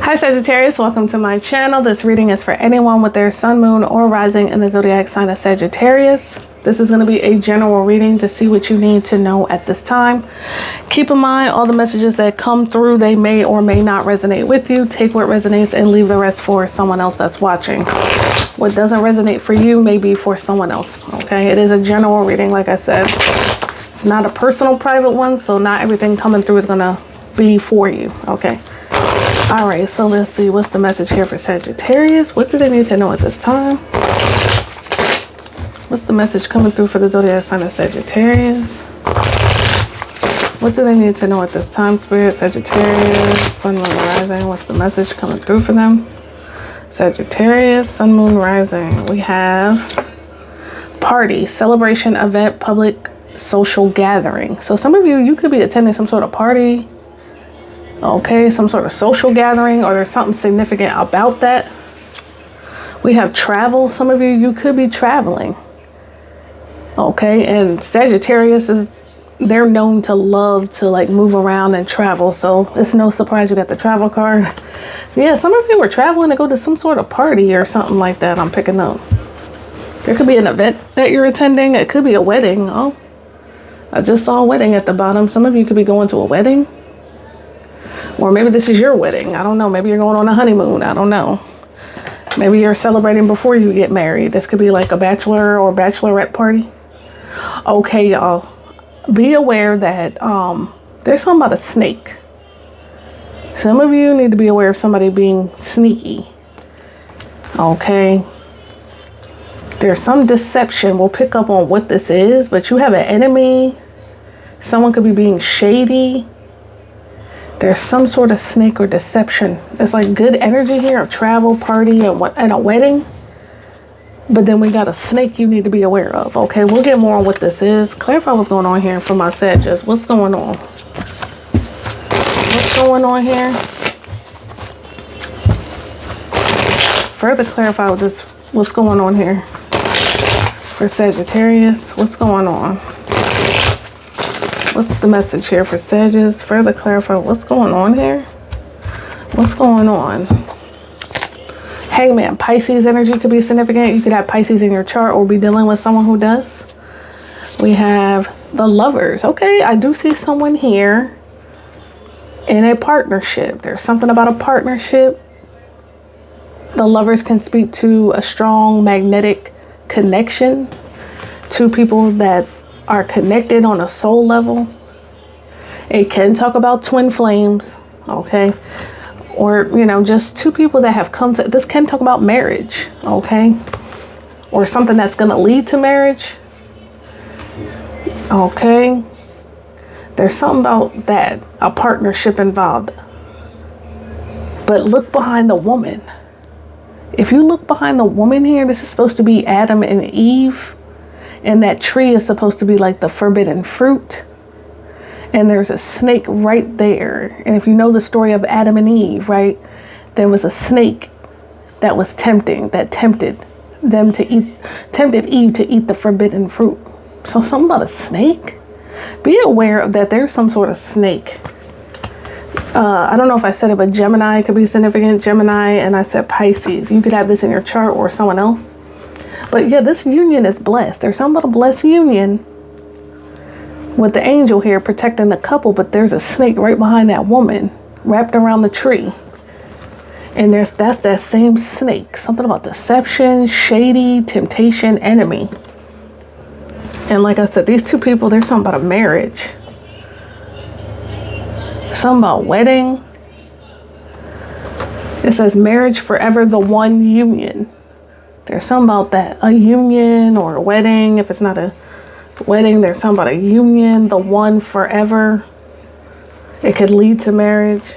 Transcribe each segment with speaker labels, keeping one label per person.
Speaker 1: Hi Sagittarius, welcome to my channel. This reading is for anyone with their sun, moon, or rising in the zodiac sign of Sagittarius. This is going to be a general reading to see what you need to know at this time. Keep in mind all the messages that come through, they may or may not resonate with you. Take what resonates and leave the rest for someone else that's watching. What doesn't resonate for you may be for someone else, okay? It is a general reading, like I said. It's not a personal private one, so not everything coming through is going to be for you, okay? All right, so let's see. What's the message here for Sagittarius? What do they need to know at this time? What's the message coming through for the zodiac sign of Sagittarius? What do they need to know at this time, Spirit? Sagittarius, Sun, Moon, Rising. What's the message coming through for them? Sagittarius, Sun, Moon, Rising. We have party, celebration, event, public, social gathering. So some of you could be attending some sort of party. Okay, some sort of social gathering, or there's something significant about that. We have travel. Some of you could be traveling. Okay, and Sagittarius they're known to love to like move around and travel. So it's no surprise you got the travel card. So yeah, some of you were traveling to go to some sort of party or something like that. I'm picking up. There could be an event that you're attending. It could be a wedding. Oh, I just saw a wedding at the bottom. Some of you could be going to a wedding. Or maybe this is your wedding. I don't know. Maybe you're going on a honeymoon. I don't know. Maybe you're celebrating before you get married. This could be like a bachelor or bachelorette party. Okay, y'all. Be aware that there's something about a snake. Some of you need to be aware of somebody being sneaky. Okay. There's some deception. We'll pick up on what this is. But you have an enemy. Someone could be being shady. There's some sort of snake or deception. It's like good energy here, a travel party and a wedding. But then we got a snake you need to be aware of. Okay, we'll get more on what this is. Clarify what's going on here for my Sagittarius. What's going on? What's going on here? Further clarify with this. What's going on here for Sagittarius? What's going on? What's the message here for Sagittarius? Further clarify what's going on here. What's going on? Hangman, Pisces energy could be significant. You could have Pisces in your chart or be dealing with someone who does. We have the Lovers. Okay, I do see someone here in a partnership. There's something about a partnership. The Lovers can speak to a strong magnetic connection. Two people that are connected on a soul level. It can talk about twin flames, okay? Or, just two people that have come to, this can talk about marriage, okay? Or something that's going to lead to marriage, okay? There's something about that, a partnership involved. But look behind the woman. If you look behind the woman here, this is supposed to be Adam and Eve. And that tree is supposed to be like the forbidden fruit. And there's a snake right there. And if you know the story of Adam and Eve, right? There was a snake that was that tempted Eve to eat the forbidden fruit. So something about a snake. Be aware of that there's some sort of snake. I don't know if I said it, but Gemini could be significant. Gemini, and I said Pisces. You could have this in your chart or someone else. But yeah, this union is blessed. There's something about a blessed union with the angel here protecting the couple, but there's a snake right behind that woman wrapped around the tree. And that's that same snake. Something about deception, shady, temptation, enemy. And like I said, these two people, there's something about a marriage. Something about wedding. It says marriage forever, the one union. There's something about that, a union or a wedding. If it's not a wedding, there's something about a union, the one forever. It could lead to marriage.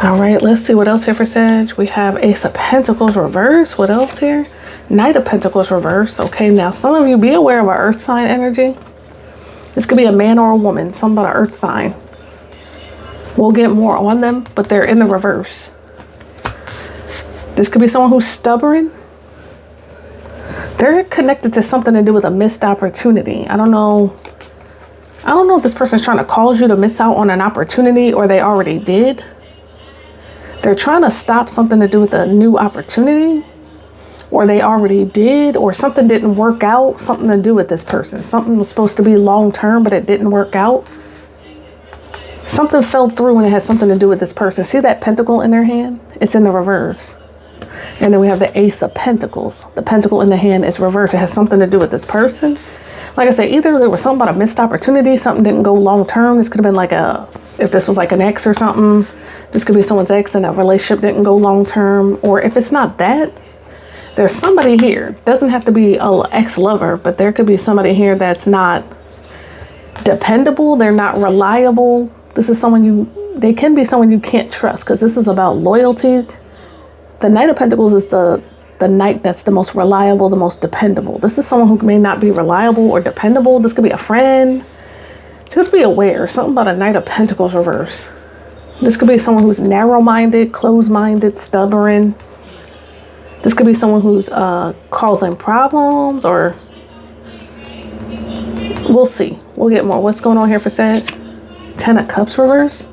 Speaker 1: All right, let's see what else here for Sag. We have Ace of Pentacles reverse. What else here? Knight of Pentacles reverse. Okay, now some of you be aware of our earth sign energy. This could be a man or a woman, something about an earth sign. We'll get more on them, but they're in the reverse. This could be someone who's stubborn. They're connected to something to do with a missed opportunity. I don't know if this person's trying to cause you to miss out on an opportunity or they already did. They're trying to stop something to do with a new opportunity, or they already did, or something didn't work out, something to do with this person. Something was supposed to be long-term, but it didn't work out. Something fell through and it had something to do with this person. See that pentacle in their hand? It's in the reverse. And then we have the Ace of Pentacles. The pentacle in the hand is reversed. It has something to do with this person. Like I said, either there was something about a missed opportunity, something didn't go long-term. This could have been like if this was like an ex or something, this could be someone's ex and that relationship didn't go long-term. Or if it's not that, there's somebody here. Doesn't have to be an ex-lover, but there could be somebody here that's not dependable. They're not reliable. This is they can be someone you can't trust, because this is about loyalty. The Knight of Pentacles is the knight that's the most reliable, the most dependable. This is someone who may not be reliable or dependable. This could be a friend. Just be aware. Something about a Knight of Pentacles reverse. This could be someone who's narrow-minded, closed-minded, stubborn. This could be someone who's causing problems, or we'll see. We'll get more. What's going on here for Sag? 10 of Cups reverse.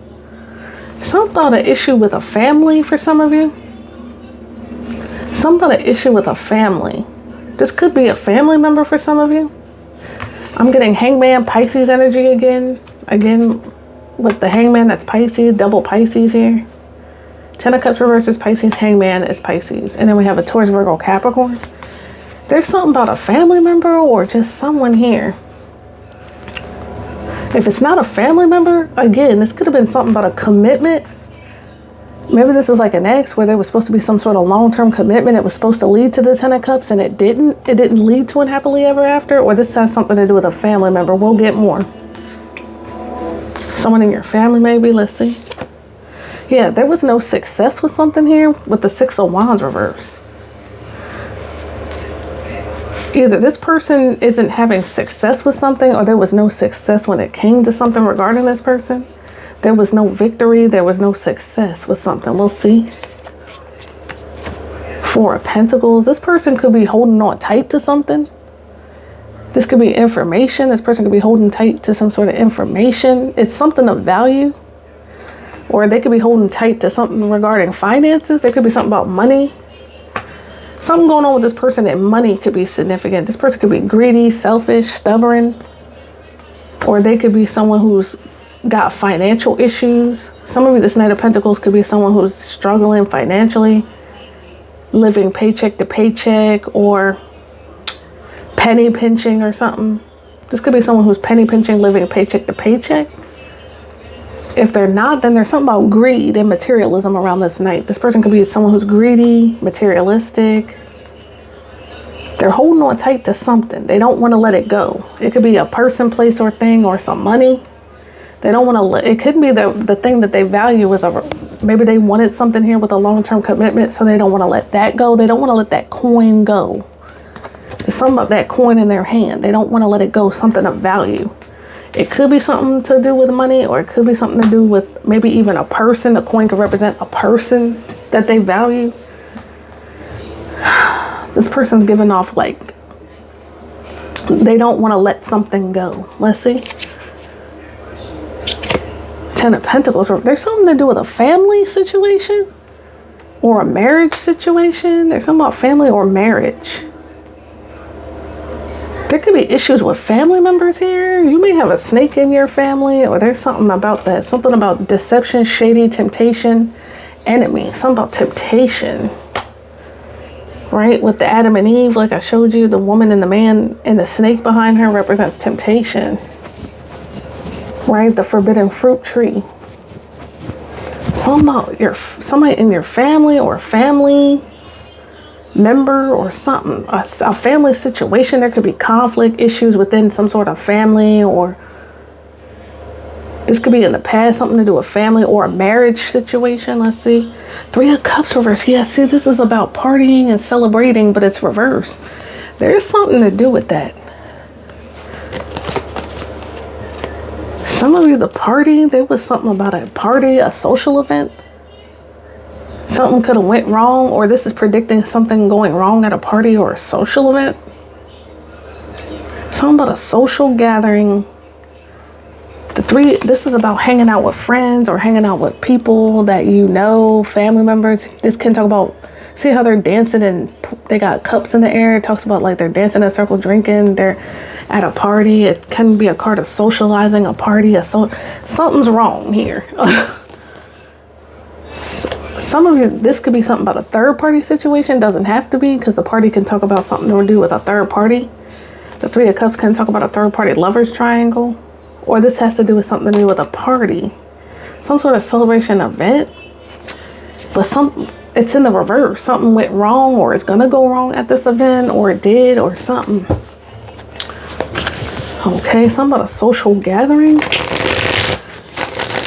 Speaker 1: Something about an issue with a family for some of you. Something about an issue with a family. This could be a family member for some of you. I'm getting Hangman, Pisces energy again. Again, with the Hangman, that's Pisces, double Pisces here. 10 of Cups reverse is Pisces, Hangman is Pisces. And then we have a Taurus, Virgo, Capricorn. There's something about a family member or just someone here. If it's not a family member, again, this could have been something about a commitment. Maybe this is like an ex where there was supposed to be some sort of long-term commitment. It was supposed to lead to the 10 of Cups and it didn't. It didn't lead to an happily ever after. Or this has something to do with a family member. We'll get more. Someone in your family maybe. Let's see. Yeah, there was no success with something here with the 6 of Wands reverse. Either this person isn't having success with something, or there was no success when it came to something regarding this person. There was no victory. There was no success with something. We'll see. 4 of Pentacles. This person could be holding on tight to something. This could be information. This person could be holding tight to some sort of information. It's something of value. Or they could be holding tight to something regarding finances. There could be something about money. Something going on with this person, and money could be significant. This person could be greedy, selfish, stubborn. Or they could be someone who's got financial issues. Some of you, this Knight of Pentacles could be someone who's struggling financially, living paycheck to paycheck, or penny pinching or something. This could be someone who's penny pinching, living paycheck to paycheck. If they're not, then there's something about greed and materialism around this Knight. This person could be someone who's greedy, materialistic. They're holding on tight to something. They don't want to let it go. It could be a person, place, or thing, or some money. They don't want to let it. Could be the thing that they value is maybe they wanted something here with a long-term commitment, so they don't want to let that go. They don't want to let that coin go. There's something about that coin in their hand. They don't want to let it go, something of value. It could be something to do with money, or it could be something to do with maybe even a person. The coin could represent a person that they value. This person's giving off like they don't want to let something go. Let's see. 10 of Pentacles. There's something to do with a family situation or a marriage situation. There's something about family or marriage. There could be issues with family members here. You may have a snake in your family, or there's something about that. Something about deception, shady, temptation, enemy. Something about temptation. Right? With the Adam and Eve, like I showed you, the woman and the man and the snake behind her represents temptation. Right? The forbidden fruit tree. Something about somebody in your family or family member or something, a family situation. There could be conflict, issues within some sort of family, or this could be in the past, something to do with family or a marriage situation. Let's see. 3 of Cups reverse. Yeah, see, this is about partying and celebrating, but it's reversed. There's something to do with that. Some of you, the party, there was something about a party, a social event. Something could have went wrong, or this is predicting something going wrong at a party or a social event. Something about a social gathering. The 3, this is about hanging out with friends or hanging out with people that you know, family members. This can talk about, see how they're dancing and they got cups in the air. It talks about like they're dancing in a circle, drinking, they're at a party. It can be a card of socializing, a party, something's wrong here. Some of you, this could be something about a third party situation. Doesn't have to be, because the party can talk about something to do with a third party. The 3 of Cups can talk about a third party lovers triangle. Or this has to do with something to do with a party. Some sort of celebration event. But it's in the reverse. Something went wrong, or it's going to go wrong at this event, or it did, or something. Okay, something about a social gathering.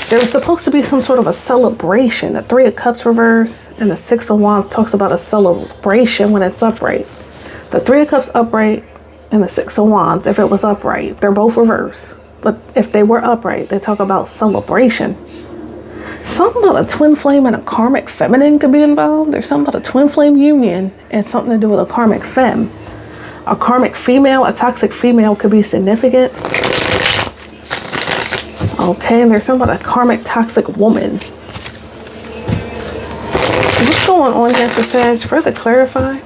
Speaker 1: There's supposed to be some sort of a celebration. The 3 of Cups reverse and the 6 of Wands talks about a celebration when it's upright. The 3 of Cups upright and the 6 of Wands, if it was upright, they're both reverse. But if they were upright, they talk about celebration. Something about a twin flame and a karmic feminine could be involved. There's something about a twin flame union and something to do with a karmic femme. A karmic female, a toxic female could be significant. Okay, and there's something about a karmic toxic woman. What's going on here for Sag? Further clarify.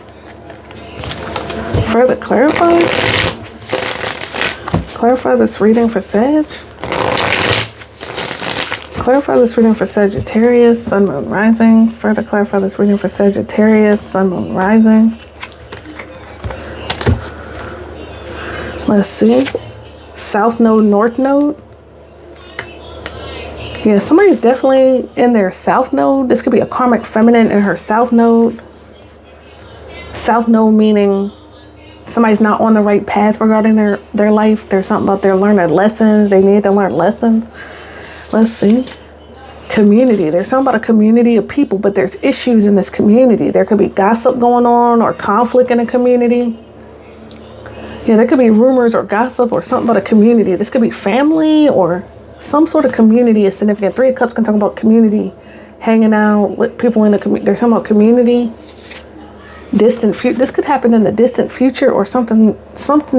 Speaker 1: Further clarify. Clarify this reading for Sag. Clarify this reading for Sagittarius, Sun, Moon, Rising. Further clarify this reading for Sagittarius, Sun, Moon, Rising. Let's see. South Node, North Node. Yeah, somebody's definitely in their South Node. This could be a karmic feminine in her South Node. South Node meaning somebody's not on the right path regarding their life. There's something about they're learning lessons. They need to learn lessons. Let's see. Community. There's something about a community of people, but there's issues in this community. There could be gossip going on or conflict in a community. Yeah, there could be rumors or gossip or something about a community. This could be family or some sort of community is significant. 3 of Cups can talk about community, hanging out with people in the community. There's something about community. Distant future. This could happen in the distant future, or something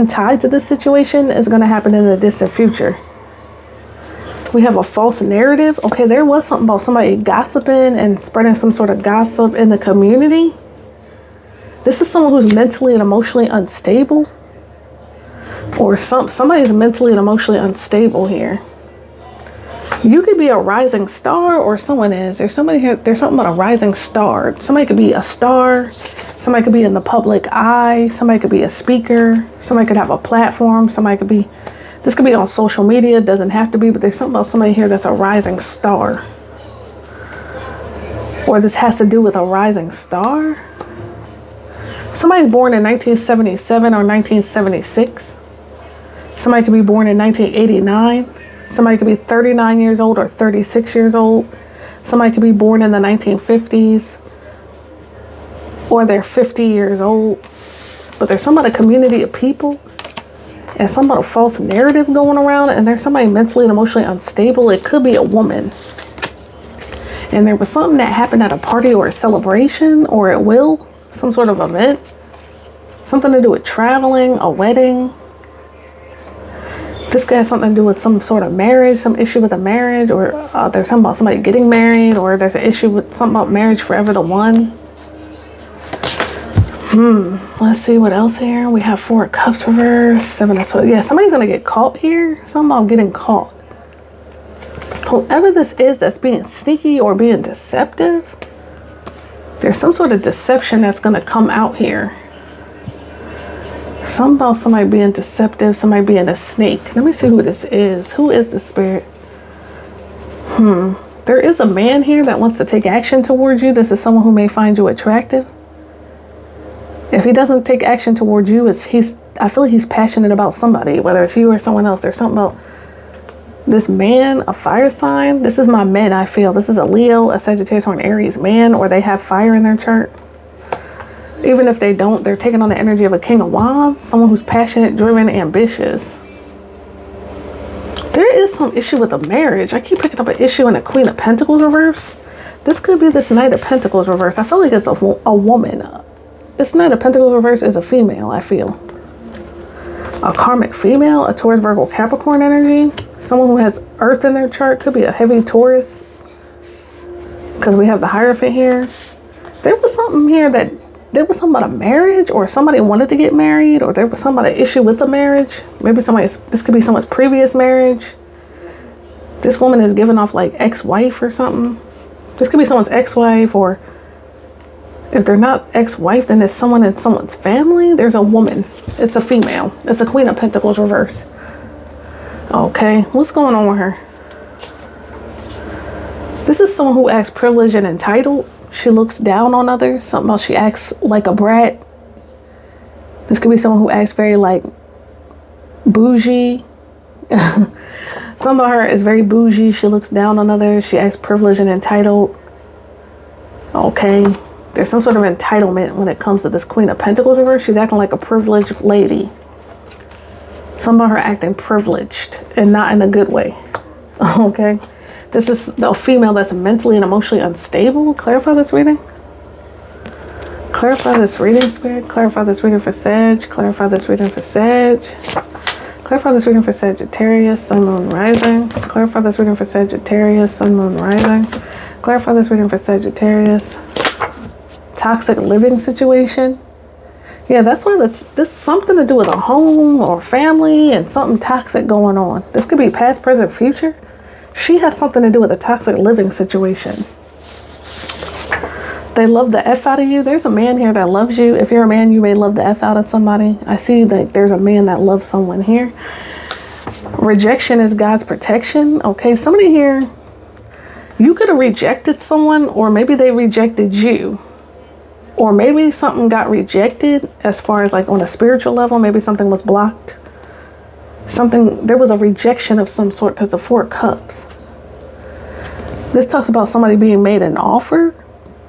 Speaker 1: tied to this situation is going to happen in the distant future. We have a false narrative. Okay, there was something about somebody gossiping and spreading some sort of gossip in the community. This is someone who's mentally and emotionally unstable, or somebody's mentally and emotionally unstable here. You could be a rising star, or someone is. There's somebody here. There's something about a rising star. Somebody could be a star. Somebody could be in the public eye. Somebody could be a speaker. Somebody could have a platform. Somebody could be. This could be on social media. It doesn't have to be, but there's something about somebody here that's a rising star. Or this has to do with a rising star. Somebody born in 1977 or 1976. Somebody could be born in 1989. Somebody could be 39 years old or 36 years old. Somebody could be born in the 1950s. Or they're 50 years old. But there's some about a community of people. And some about a false narrative going around. And there's somebody mentally and emotionally unstable. It could be a woman. And there was something that happened at a party or a celebration. Or it will. Some sort of event. Something to do with traveling. A wedding. This could have something to do with some sort of marriage, some issue with a marriage, or there's something about somebody getting married, or there's an issue with something about marriage forever the one. Let's see what else here. We have 4 of Cups reverse, 7 of Swords. Yeah, somebody's going to get caught here. Something about getting caught. Whoever this is that's being sneaky or being deceptive, there's some sort of deception that's going to come out here. Something about somebody being deceptive, somebody being a snake. Let me see who this is. Who is the spirit? There is a man here that wants to take action towards you. This is someone who may find you attractive. If he doesn't take action towards you, I feel like he's passionate about somebody, whether it's you or someone else. There's something about this man, a fire sign. This is my men, I feel. This is a Leo, a Sagittarius, or an Aries man, or they have fire in their chart. Even if they don't, they're taking on the energy of a King of Wands, someone who's passionate, driven, ambitious. There is some issue with a marriage. I keep picking up an issue in a Queen of Pentacles reverse. This could be this Knight of Pentacles reverse. I feel like it's a woman. This Knight of Pentacles reverse is a female, I feel. A karmic female, a Taurus, Virgo, Capricorn energy. Someone who has Earth in their chart, could be a heavy Taurus, because we have the Hierophant here. There was something here that, there was something about a marriage, or somebody wanted to get married, or there was some about an issue with the marriage. Maybe this could be someone's previous marriage. This woman is giving off like ex-wife or something. This could be someone's ex-wife, or if they're not ex-wife, then it's someone in someone's family. There's a woman. It's a female. It's a Queen of Pentacles reverse. Okay, what's going on with her? This is someone who acts privileged and entitled. She looks down on others. Something else, she acts like a brat. This could be someone who acts very like bougie. Some of her is very bougie. She looks down on others. She acts privileged and entitled. Okay. There's some sort of entitlement when it comes to this Queen of Pentacles reverse. She's acting like a privileged lady. Some of her acting privileged and not in a good way. Okay. This is the female that's mentally and emotionally unstable. Clarify this reading. Clarify this reading, Spirit. Clarify this reading for Sag. Clarify this reading for Sag. Clarify this reading for Sagittarius, Sun, Moon, Rising. Clarify this reading for Sagittarius, Sun, Moon, Rising. Clarify this reading for Sagittarius. Toxic living situation. Yeah, that's why this something to do with a home or family and something toxic going on. This could be past, present, future. She has something to do with a toxic living situation. They love the F out of you. There's a man here that loves you. If you're a man, you may love the F out of somebody. I see that there's a man that loves someone here. Rejection is God's protection. Okay, somebody here, you could have rejected someone, or maybe they rejected you. Or maybe something got rejected as far as like on a spiritual level. Maybe something was blocked. There was a rejection of some sort, because the Four of Cups. This talks about somebody being made an offer,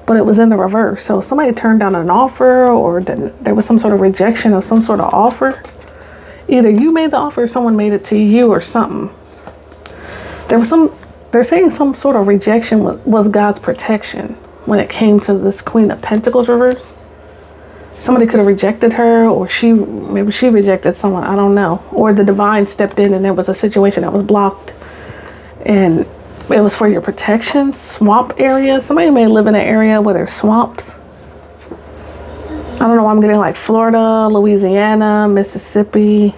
Speaker 1: but it was in the reverse. So somebody turned down an offer, or there was some sort of rejection of some sort of offer. Either you made the offer or someone made it to you or something. They're saying some sort of rejection was God's protection when it came to this Queen of Pentacles reverse. Somebody could have rejected her, or maybe she rejected someone, I don't know. Or the divine stepped in and there was a situation that was blocked and it was for your protection. Swamp area. Somebody may live in an area where there's swamps. I don't know why I'm getting like Florida, Louisiana, Mississippi.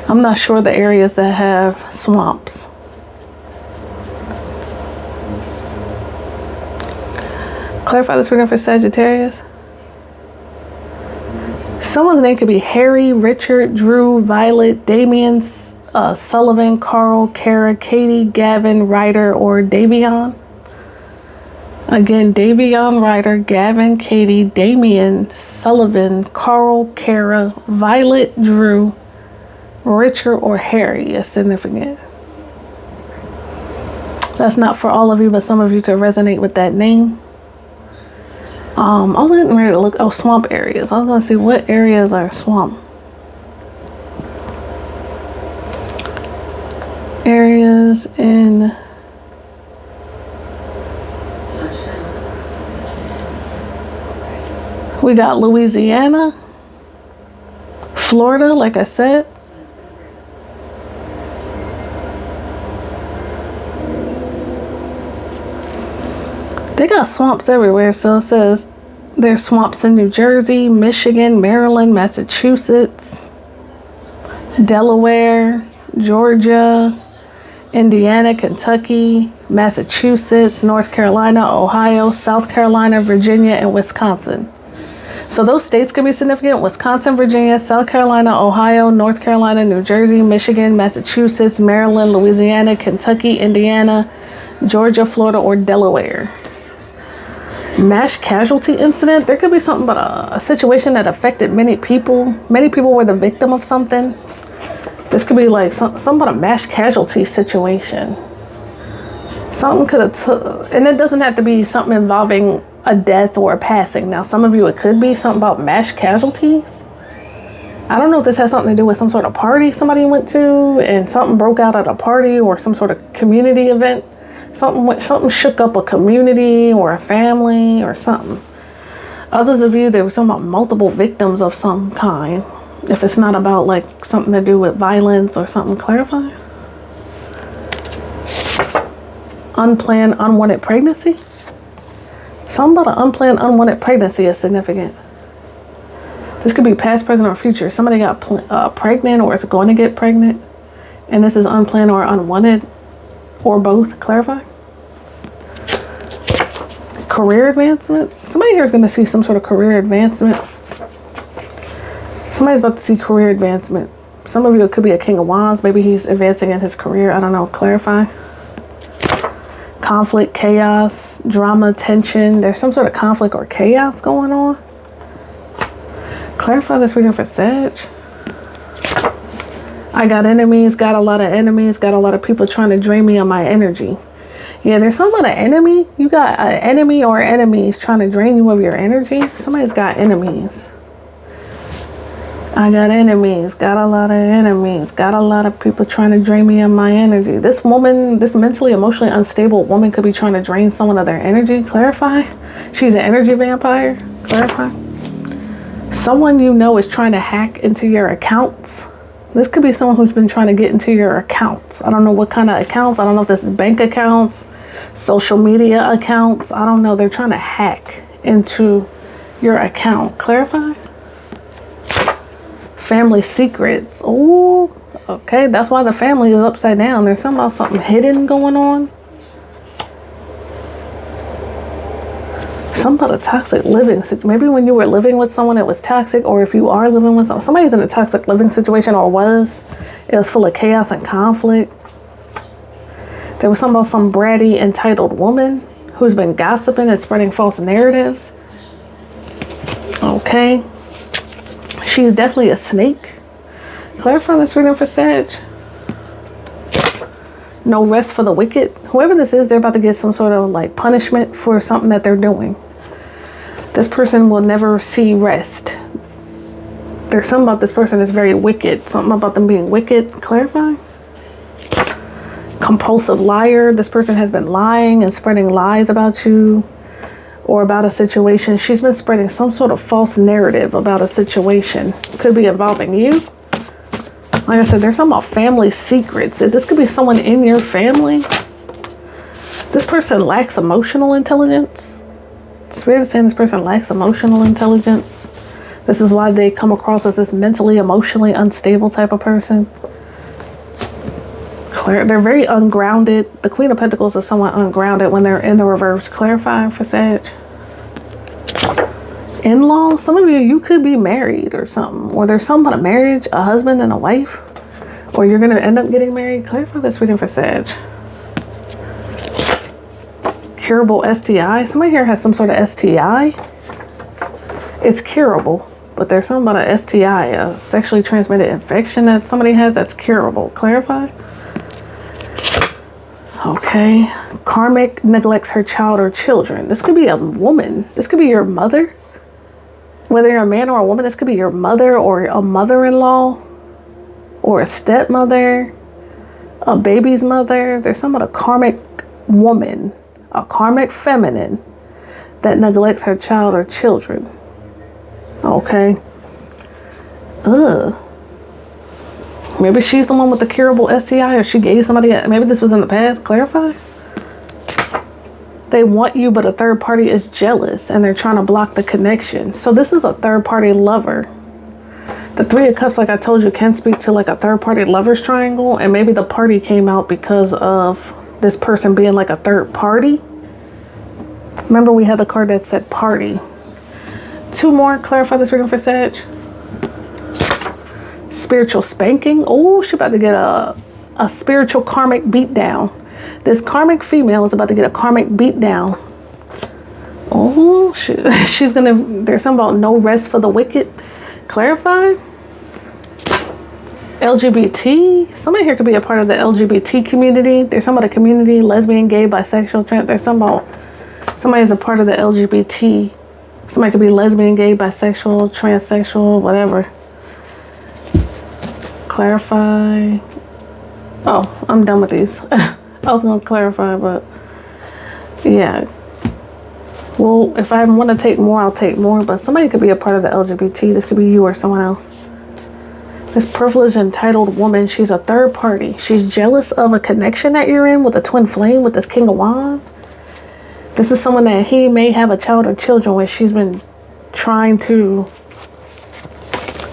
Speaker 1: I'm not sure the areas that have swamps. Clarify this reading for Sagittarius. Someone's name could be Harry, Richard, Drew, Violet, Damien, Sullivan, Carl, Kara, Katie, Gavin, Ryder, or Davion. Again, Davion, Ryder, Gavin, Katie, Damien, Sullivan, Carl, Kara, Violet, Drew, Richard, or Harry is significant. That's not for all of you, but some of you could resonate with that name. I was getting ready to look. Oh, swamp areas. I was gonna see what areas are swamp. Areas in we got Louisiana, Florida, like I said. They got swamps everywhere, so it says there's swamps in New Jersey, Michigan, Maryland, Massachusetts, Delaware, Georgia, Indiana, Kentucky, Massachusetts, North Carolina, Ohio, South Carolina, Virginia, and Wisconsin. So those states can be significant. Wisconsin, Virginia, South Carolina, Ohio, North Carolina, New Jersey, Michigan, Massachusetts, Maryland, Louisiana, Kentucky, Indiana, Georgia, Florida, or Delaware. Mass casualty incident. There could be something about a situation that affected many people. Many people were the victim of something. This could be like something about a mass casualty situation. Something could have and it doesn't have to be something involving a death or a passing. Now, some of you, it could be something about mass casualties. I don't know if this has something to do with some sort of party somebody went to and something broke out at a party, or some sort of community event. Something shook up a community or a family or something. Others of you, there was something about multiple victims of some kind. If it's not about like something to do with violence or something, clarify. unplanned, unwanted pregnancy. Something about an unplanned, unwanted pregnancy is significant. This could be past, present, or future. Somebody got pregnant or is going to get pregnant. And this is unplanned or unwanted. Or both. Clarify. Career advancement. Somebody here is going to see some sort of career advancement. Somebody's about to see career advancement. Some of you, it could be a King of Wands. Maybe he's advancing in his career. I don't know. Clarify. Conflict, chaos, drama, tension. There's some sort of conflict or chaos going on. Clarify this reading for Sag. I got enemies, got a lot of enemies, got a lot of people trying to drain me of my energy. Yeah, there's some kind of enemy. You got an enemy or enemies trying to drain you of your energy. Somebody's got enemies. I got enemies, got a lot of enemies, got a lot of people trying to drain me of my energy. This woman, this mentally, emotionally unstable woman could be trying to drain someone of their energy. Clarify. She's an energy vampire. Clarify. Someone you know is trying to hack into your accounts. This could be someone who's been trying to get into your accounts. I don't know what kind of accounts. I don't know if this is bank accounts, social media accounts. I don't know. They're trying to hack into your account. Clarify. Family secrets. Oh, okay. That's why the family is upside down. There's something hidden going on. Something about a toxic living situation. Maybe when you were living with someone, it was toxic. Or if you are living with someone, somebody's in a toxic living situation or was. It was full of chaos and conflict. There was something about some bratty, entitled woman who's been gossiping and spreading false narratives. Okay. She's definitely a snake. Clarify this reading for Sag. No rest for the wicked. Whoever this is, they're about to get some sort of like punishment for something that they're doing. This person will never see rest. There's something about this person that's very wicked. Something about them being wicked. Clarify. Compulsive liar. This person has been lying and spreading lies about you. Or about a situation. She's been spreading some sort of false narrative about a situation. Could be involving you. Like I said, there's something about family secrets. This could be someone in your family. This person lacks emotional intelligence. Spirit is saying this person lacks emotional intelligence. This is why they come across as this mentally, emotionally unstable type of person. They're very ungrounded. The Queen of Pentacles is somewhat ungrounded when they're in the reverse. Clarify for Sag. In-laws. Some of you could be married or something. Or there's something about a marriage, a husband and a wife. Or you're going to end up getting married. Clarify this reading for Sag. Curable STI. Somebody here has some sort of STI. It's curable. But there's something about a STI, a sexually transmitted infection that somebody has that's curable. Clarify. Okay. Karmic neglects her child or children. This could be a woman. This could be your mother. Whether you're a man or a woman, this could be your mother or a mother-in-law or a stepmother, a baby's mother. There's some of a karmic woman, a karmic feminine that neglects her child or children. Okay. Ugh. Maybe she's the one with the curable STI, or she gave somebody, maybe this was in the past. Clarify. They want you, but a third party is jealous and they're trying to block the connection. So this is a third party lover. The Three of Cups, like I told you, can speak to like a third party lover's triangle. And maybe the party came out because of this person being like a third party. Remember, we had the card that said party. Two more. Clarify this reading for Sag. Spiritual spanking. Oh, she's about to get a spiritual karmic beatdown. This karmic female is about to get a karmic beat down. Oh, she's gonna, there's something about no rest for the wicked. Clarify. LGBT. Somebody here could be a part of the LGBT community. There's some of the community, lesbian, gay, bisexual, trans. There's some about somebody is a part of the LGBT. Somebody could be lesbian, gay, bisexual, transsexual, whatever. Clarify. Oh, I'm done with these. I was going to clarify, but yeah. Well, if I want to take more, I'll take more. But somebody could be a part of the LGBT. This could be you or someone else. This privileged, entitled woman, she's a third party. She's jealous of a connection that you're in with a twin flame, with this King of Wands. This is someone that he may have a child or children with. She's been trying to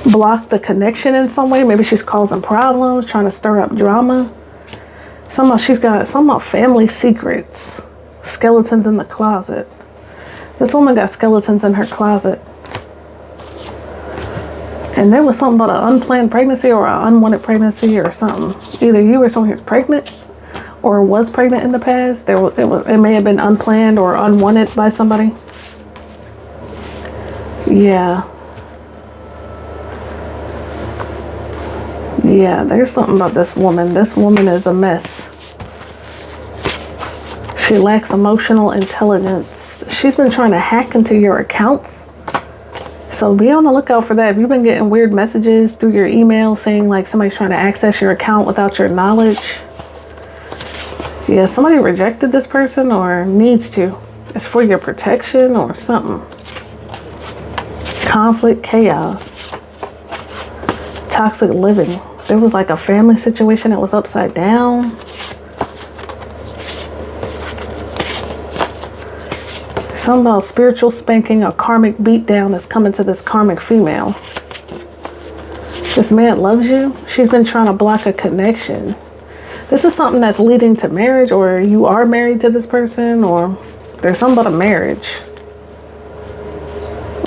Speaker 1: block the connection in some way. Maybe she's causing problems, trying to stir up drama. Somehow she's got some family secrets. Skeletons in the closet. This woman got skeletons in her closet. And there was something about an unplanned pregnancy or an unwanted pregnancy or something. Either you or someone who's pregnant or was pregnant in the past. It may have been unplanned or unwanted by somebody. Yeah. Yeah, there's something about this woman. This woman is a mess. She lacks emotional intelligence. She's been trying to hack into your accounts. So be on the lookout for that. If you've been getting weird messages through your email saying like somebody's trying to access your account without your knowledge. Yeah, somebody rejected this person or needs to. It's for your protection or something. Conflict, chaos. Toxic living. There was like a family situation that was upside down. Something about spiritual spanking, a karmic beatdown that's coming to this karmic female. This man loves you. She's been trying to block a connection. This is something that's leading to marriage, or you are married to this person, or there's something about a marriage.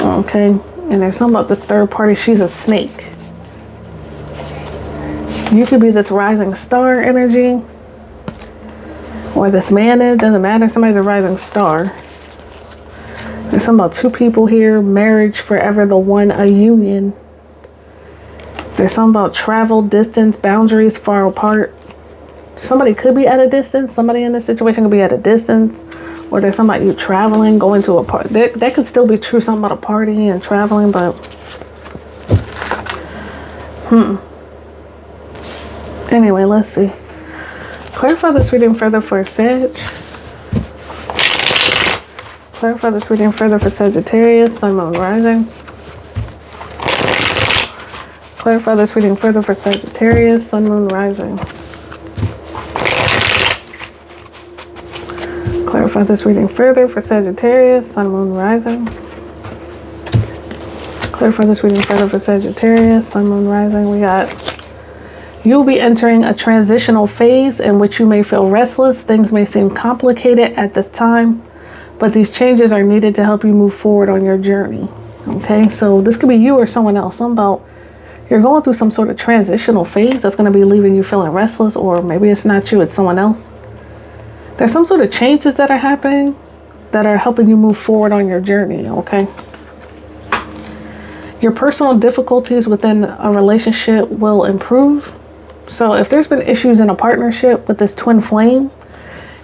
Speaker 1: Okay. And there's something about this third party. She's a snake. You could be this rising star energy, or this man is, doesn't matter. Somebody's a rising star. There's something about two people here, marriage, forever the one, a union. There's something about travel, distance, boundaries, far apart. Somebody could be at a distance. Somebody in this situation could be at a distance. Or there's somebody you traveling, going to a party. That could still be true, something about a party and traveling, but... Anyway, let's see. Clarify this reading further for Sag. Clarify this reading further for Sagittarius, Sun, Moon, Rising. Clarify this reading further for Sagittarius, Sun, Moon, Rising. Clarify this reading further for Sagittarius, Sun, Moon, Rising. Clarify this reading further for Sagittarius, Sun, Moon, Rising. We got, you'll be entering a transitional phase in which you may feel restless. Things may seem complicated at this time, but these changes are needed to help you move forward on your journey. Okay, so this could be you or someone else. Something about you're going through some sort of transitional phase that's going to be leaving you feeling restless, or maybe it's not you, it's someone else. There's some sort of changes that are happening that are helping you move forward on your journey, okay? Your personal difficulties within a relationship will improve. So if there's been issues in a partnership with this twin flame,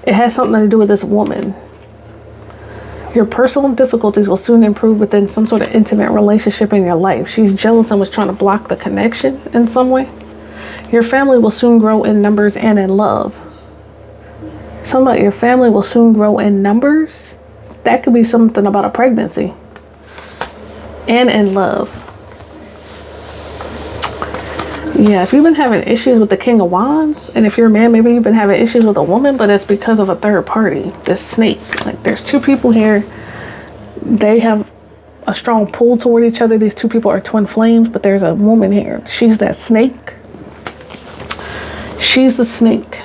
Speaker 1: it has something to do with this woman. Your personal difficulties will soon improve within some sort of intimate relationship in your life. She's jealous and was trying to block the connection in some way. Your family will soon grow in numbers and in love. Something about your family will soon grow in numbers. That could be something about a pregnancy. And in love. Yeah, if you've been having issues with the King of Wands, and if you're a man, maybe you've been having issues with a woman, but it's because of a third party, this snake. Like, there's two people here. They have a strong pull toward each other. These two people are twin flames, but there's a woman here. She's that snake. She's the snake.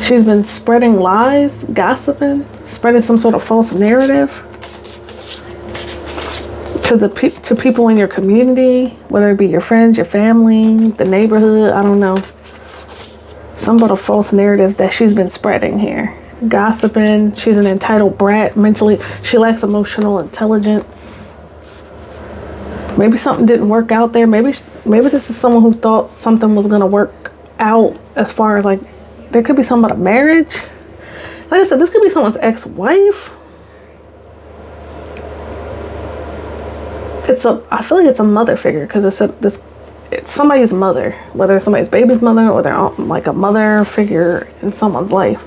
Speaker 1: She's been spreading lies, gossiping, spreading some sort of false narrative to people in your community, whether it be your friends, your family, the neighborhood, I don't know. Some sort of false narrative that she's been spreading here. Gossiping. She's an entitled brat. Mentally, she lacks emotional intelligence. Maybe something didn't work out there. Maybe this is someone who thought something was going to work out, as far as like, there could be something about a marriage. Like I said, this could be someone's ex-wife. I feel like it's a mother figure, because it's somebody's mother, whether it's somebody's baby's mother or they're like a mother figure in someone's life.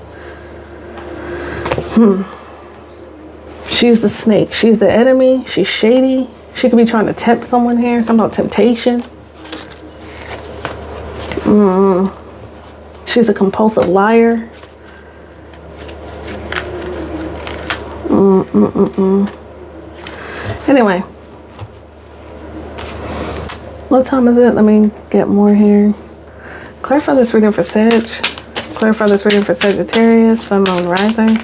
Speaker 1: She's the snake. She's the enemy. She's shady. She could be trying to tempt someone here. Something about temptation. She's a compulsive liar. Anyway. What time is it? Let me get more here. Clarify this reading for Sag. Clarify this reading for Sagittarius, Sun, Moon, Rising.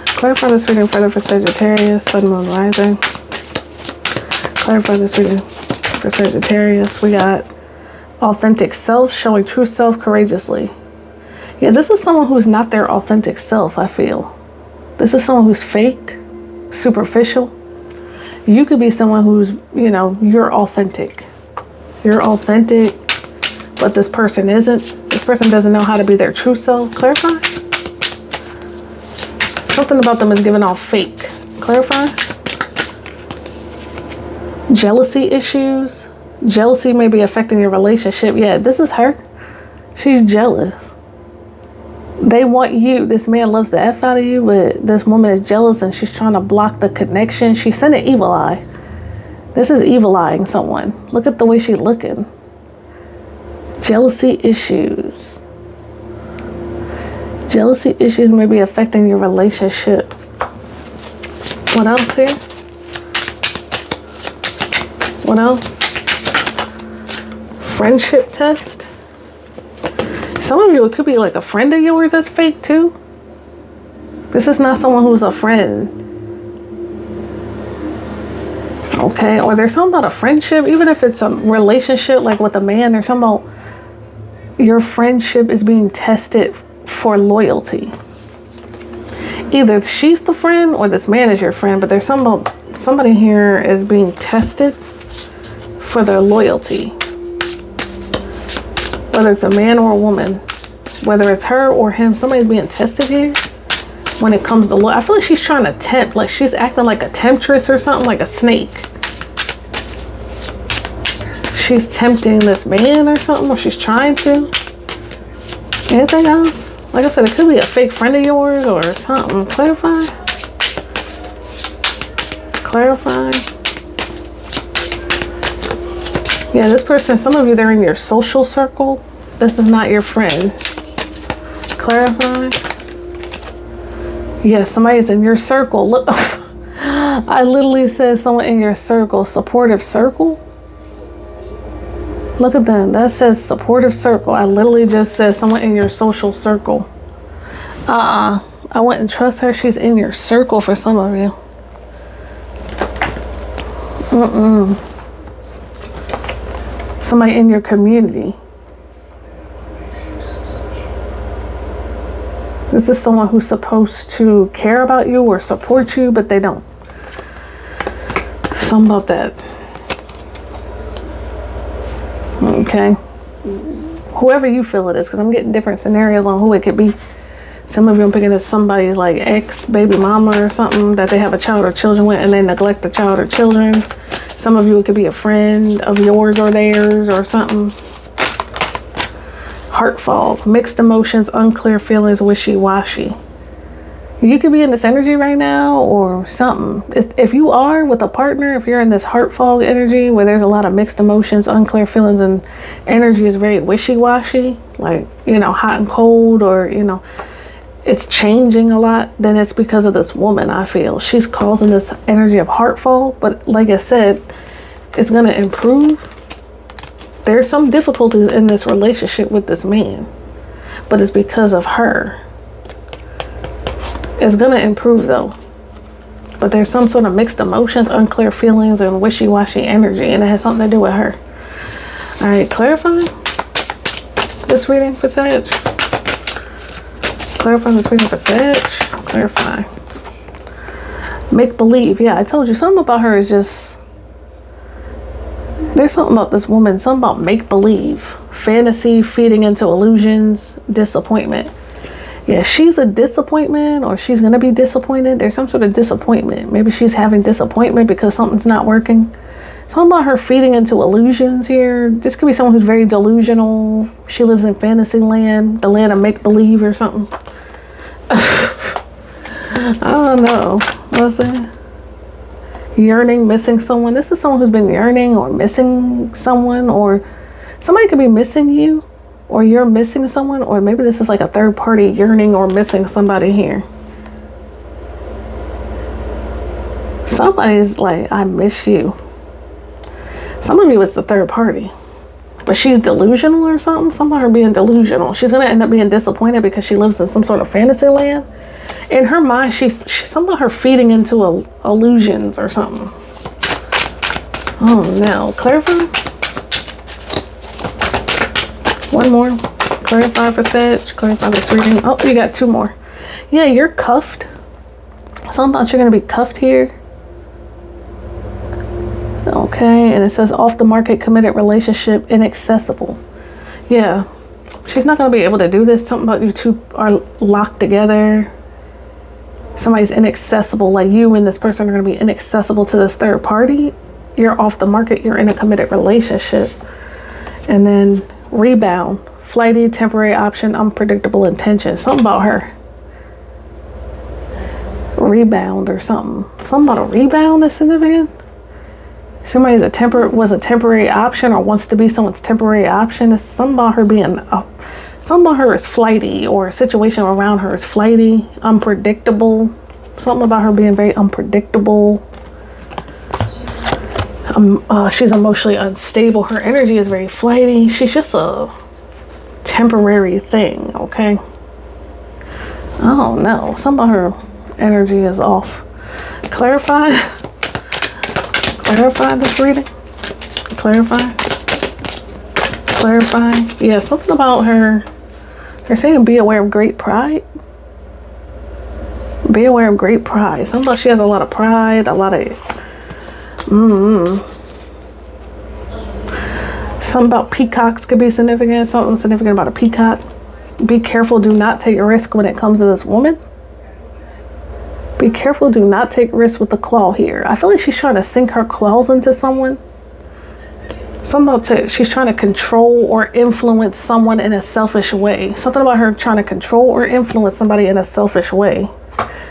Speaker 1: Clarify this reading further for Sagittarius, Sun, Moon, Rising. Clarify this reading for Sagittarius. We got authentic self, showing true self courageously. Yeah, this is someone who's not their authentic self, I feel. This is someone who's fake, superficial. You could be someone who's, you know, you're authentic. You're authentic, but this person isn't. This person doesn't know how to be their true self. Clarify. Something about them is giving off fake. Clarify. Jealousy issues. Jealousy may be affecting your relationship. Yeah, this is her. She's jealous. They want you. This man loves the F out of you, but this woman is jealous and she's trying to block the connection. She's sending evil eye. This is evil eyeing someone. Look at the way she's looking. Jealousy issues. Jealousy issues may be affecting your relationship. What else here? What else? Friendship test. Some of you, it could be like a friend of yours that's fake too. This is not someone who's a friend. Okay, or there's something about a friendship, even if it's a relationship like with a man, there's something about your friendship is being tested for loyalty. Either she's the friend or this man is your friend, but there's something about somebody here is being tested for their loyalty. Whether it's a man or a woman, whether it's her or him, somebody's being tested here when it comes to loyalty. I feel like she's trying to tempt, like she's acting like a temptress or something, like a snake. She's tempting this man or something, or she's trying to. Anything else? Like I said, it could be a fake friend of yours or something. Clarify. Clarify. Yeah, this person, some of you, they're in your social circle. This is not your friend. Clarify. Yeah, somebody's in your circle. Look, I literally said someone in your circle. Supportive circle. Look at that. That says supportive circle. I literally just said someone in your social circle. I wouldn't trust her. She's in your circle for some of you. Somebody in your community. This is someone who's supposed to care about you or support you, but they don't. Something about that. Okay. Whoever you feel it is, because I'm getting different scenarios on who it could be. Some of you I'm picking as somebody like ex-baby mama or something that they have a child or children with and they neglect the child or children. Some of you, it could be a friend of yours or theirs or something. Heart fog, mixed emotions, unclear feelings, wishy-washy. You could be in this energy right now or something. If you are with a partner, if you're in this heart fog energy where there's a lot of mixed emotions, unclear feelings, and energy is very wishy-washy, like, you know, hot and cold, or, you know, it's changing a lot, then it's because of this woman, I feel. She's causing this energy of heart fog, but like I said, it's going to improve. There's some difficulties in this relationship with this man, but it's because of her. It's going to improve though. But there's some sort of mixed emotions, unclear feelings, and wishy-washy energy, and it has something to do with her. All right, clarify this reading for Sag. Clarify this reading for Sag. Clarify. Make believe. Yeah, I told you something about her is just, there's something about this woman, something about make believe, fantasy, feeding into illusions, disappointment. Yeah, she's a disappointment, or she's gonna be disappointed. There's some sort of disappointment. Maybe she's having disappointment because something's not working. Something about her feeding into illusions here. This could be someone who's very delusional. She lives in fantasy land, the land of make believe or something. I don't know. What's that? Yearning, missing someone. This is someone who's been yearning or missing someone, or somebody could be missing you. or you're missing someone, or maybe this is like a third party yearning or missing somebody here. Somebody's like, I miss you. Some of you is the third party, but she's delusional or something. Some of her being delusional. She's gonna end up being disappointed because she lives in some sort of fantasy land. In her mind, she's some of her feeding into illusions or something. Oh no, clarify. One more. Clarify for Sag. Clarify this reading. Oh, you got two more. Yeah, you're cuffed. Something about you're going to be cuffed here. Okay, and it says off the market, committed relationship, inaccessible. Yeah, she's not going to be able to do this. Something about you two are locked together. Somebody's inaccessible, like you and this person are going to be inaccessible to this third party. You're off the market. You're in a committed relationship. And then rebound, flighty, temporary option, unpredictable intention. Something about her. Rebound or something. Something about a rebound is significant. Somebody's was a temporary option or wants to be someone's temporary option. It's something about her being something about her is flighty, or a situation around her is flighty, unpredictable. Something about her being very unpredictable. She's emotionally unstable. Her energy is very flighty. She's just a temporary thing, okay? Oh no, some of her energy is off. Clarify this reading. Clarify. Yeah, something about her. They're saying be aware of great pride. Be aware of great pride. Something about she has a lot of pride, a lot of something about peacocks could be significant. Something significant about a peacock. Be careful, do not take a risk when it comes to this woman. Be careful, do not take risks with the claw here. I feel like she's trying to sink her claws into someone. She's trying to control or influence someone in a selfish way. Something about her trying to control or influence somebody in a selfish way.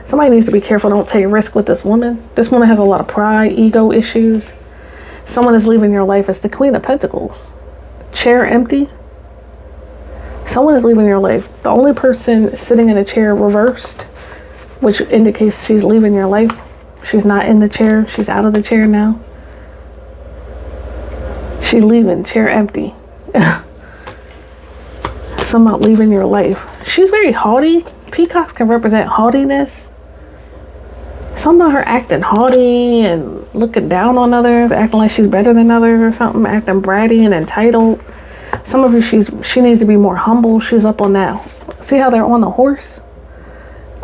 Speaker 1: Somebody needs to be careful. Don't take risk with this woman. This woman has a lot of pride, ego issues. Someone is leaving your life. It's the Queen of Pentacles. Chair empty. Someone is leaving your life. The only person sitting in a chair reversed, which indicates she's leaving your life. She's not in the chair. She's out of the chair now. She's leaving. Chair empty. Something about leaving your life. She's very haughty. Peacocks can represent haughtiness. Something about her acting haughty and looking down on others, acting like she's better than others or something, acting bratty and entitled. Some of you, she needs to be more humble. She's up on that. See how they're on the horse?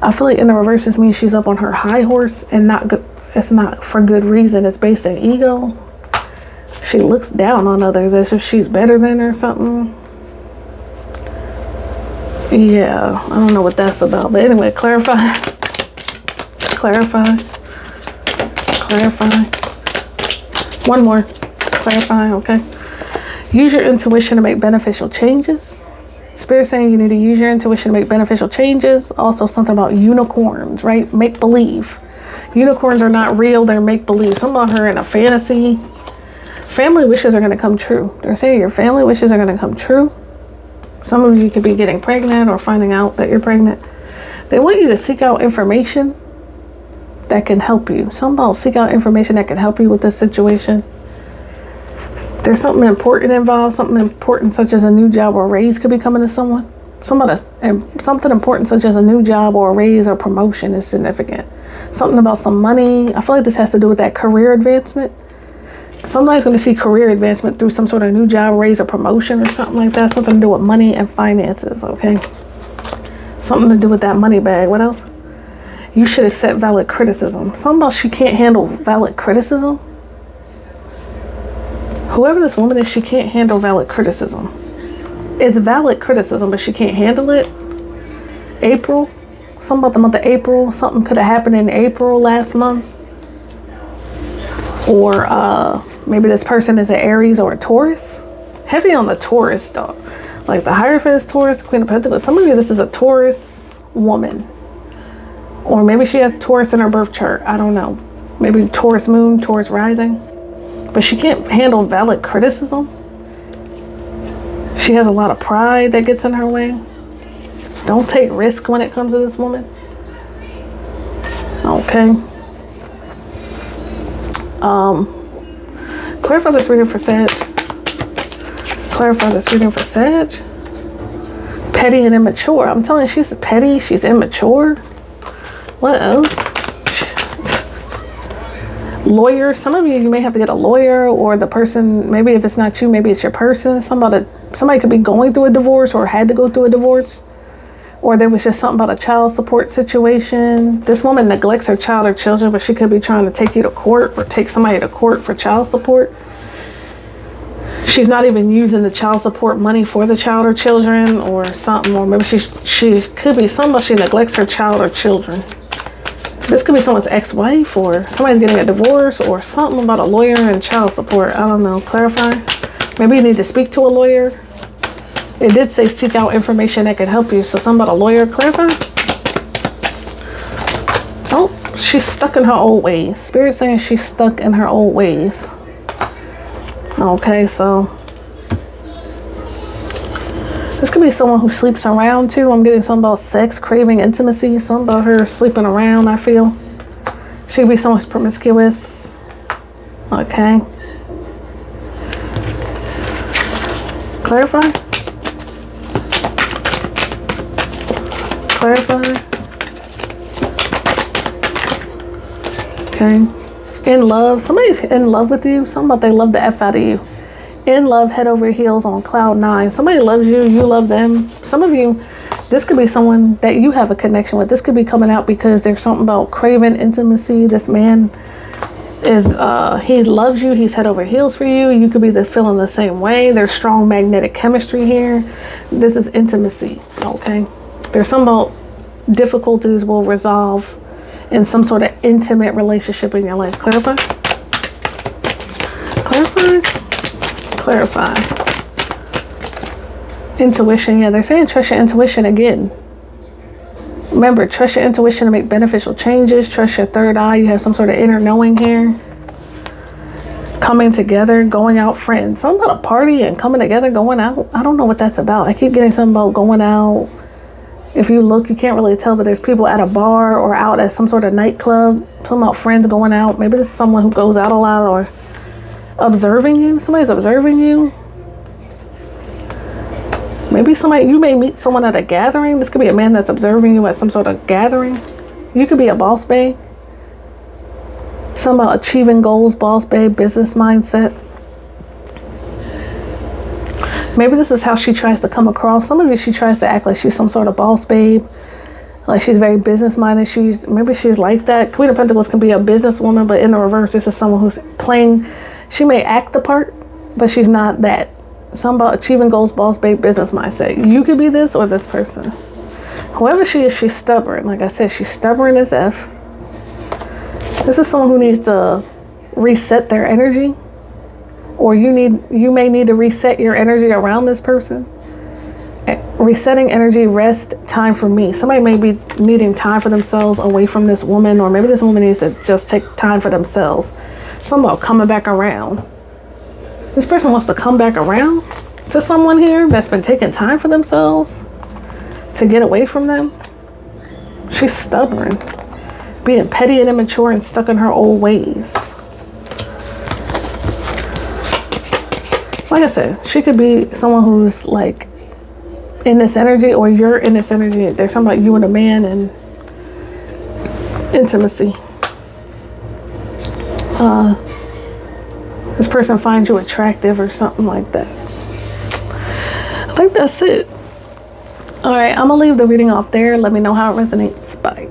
Speaker 1: I feel like in the reverse, this means she's up on her high horse, and it's not for good reason. It's based in ego. She looks down on others as if she's better than or something. Yeah, I don't know what that's about. But anyway, clarify. One more. Clarify, okay. Use your intuition to make beneficial changes. Spirit saying you need to use your intuition to make beneficial changes. Also something about unicorns, right? Make believe. Unicorns are not real, they're make believe. Something about her in a fantasy. Family wishes are going to come true. They're saying your family wishes are going to come true. Some of you could be getting pregnant or finding out that you're pregnant. They want you to seek out information that can help you. Something about seek out information that can help you with this situation. There's something important involved. Something important such as a new job or raise could be coming to someone. Something important such as a new job or a raise or promotion is significant. Something about some money. I feel like this has to do with that career advancement. Somebody's going to see career advancement through some sort of new job, raise, or promotion or something like that. Something to do with money and finances, okay? Something to do with that money bag. What else? You should accept valid criticism. Something about she can't handle valid criticism. Whoever this woman is, she can't handle valid criticism. It's valid criticism, but she can't handle it. April. Something about the month of April. Something could have happened in April last month. Or maybe this person is an Aries or a Taurus. Heavy on the Taurus though. Like the Hierophant is Taurus, Queen of Pentacles. Some of you, this is a Taurus woman. Or maybe she has Taurus in her birth chart. I don't know. Maybe Taurus moon, Taurus rising. But she can't handle valid criticism. She has a lot of pride that gets in her way. Don't take risk when it comes to this woman. Okay. Clarify this reading for Sag. Clarify this reading for Sag. Petty and immature. I'm telling you, she's petty. She's immature. What else? Lawyer. Some of you may have to get a lawyer, or the person, maybe if it's not you, maybe it's your person. Somebody could be going through a divorce or had to go through a divorce. Or there was just something about a child support situation. This woman neglects her child or children, but she could be trying to take you to court or take somebody to court for child support. She's not even using the child support money for the child or children or something. Or maybe she could be somebody, she neglects her child or children. This could be someone's ex-wife, or somebody's getting a divorce, or something about a lawyer and child support. I don't know. Clarify. Maybe you need to speak to a lawyer. It did say seek out information that can help you. So something about a lawyer. Clarify. Oh, she's stuck in her old ways. Spirit saying she's stuck in her old ways. Okay, so this could be someone who sleeps around too. I'm getting something about sex, craving intimacy. Something about her sleeping around, I feel. She could be someone who's promiscuous. Okay. Clarify. Clarify. Okay. In love. Somebody's in love with you. Something about they love the F out of you. In love, head over heels on cloud 9. Somebody loves you. You love them. Some of you, this could be someone that you have a connection with. This could be coming out because there's something about craving intimacy. This man is, he loves you. He's head over heels for you. You could be feeling the same way. There's strong magnetic chemistry here. This is intimacy. Okay. There's some about difficulties will resolve in some sort of intimate relationship in your life. Clarify. Clarify. Clarify. Intuition. Yeah, they're saying trust your intuition again. Remember, trust your intuition to make beneficial changes. Trust your third eye. You have some sort of inner knowing here. Coming together, going out, friends. Something about a party and coming together, going out. I don't know what that's about. I keep getting something about going out. If you look, you can't really tell, but there's people at a bar or out at some sort of nightclub. Something about friends going out. Maybe this is someone who goes out a lot, or observing you. Somebody's observing you. Maybe you may meet someone at a gathering. This could be a man that's observing you at some sort of gathering. You could be a boss babe. Something about achieving goals, boss babe, business mindset. Maybe this is how she tries to come across. Some of you, she tries to act like she's some sort of boss babe. Like she's very business minded. Maybe she's like that. Queen of Pentacles can be a businesswoman, but in the reverse, this is someone who's playing. She may act the part, but she's not that. Something about achieving goals, boss babe, business mindset. You could be this or this person. Whoever she is, she's stubborn. Like I said, she's stubborn as F. This is someone who needs to reset their energy. Or you may need to reset your energy around this person. Resetting energy, rest, time for me. Somebody may be needing time for themselves away from this woman, or maybe this woman needs to just take time for themselves. Something about coming back around. This person wants to come back around to someone here that's been taking time for themselves to get away from them. She's stubborn, being petty and immature and stuck in her old ways. Like I said, she could be someone who's like in this energy, or you're in this energy. There's something about you and a man and intimacy. This person finds you attractive or something like that. I think that's it. All right, I'm gonna leave the reading off there. Let me know how it resonates. Bye.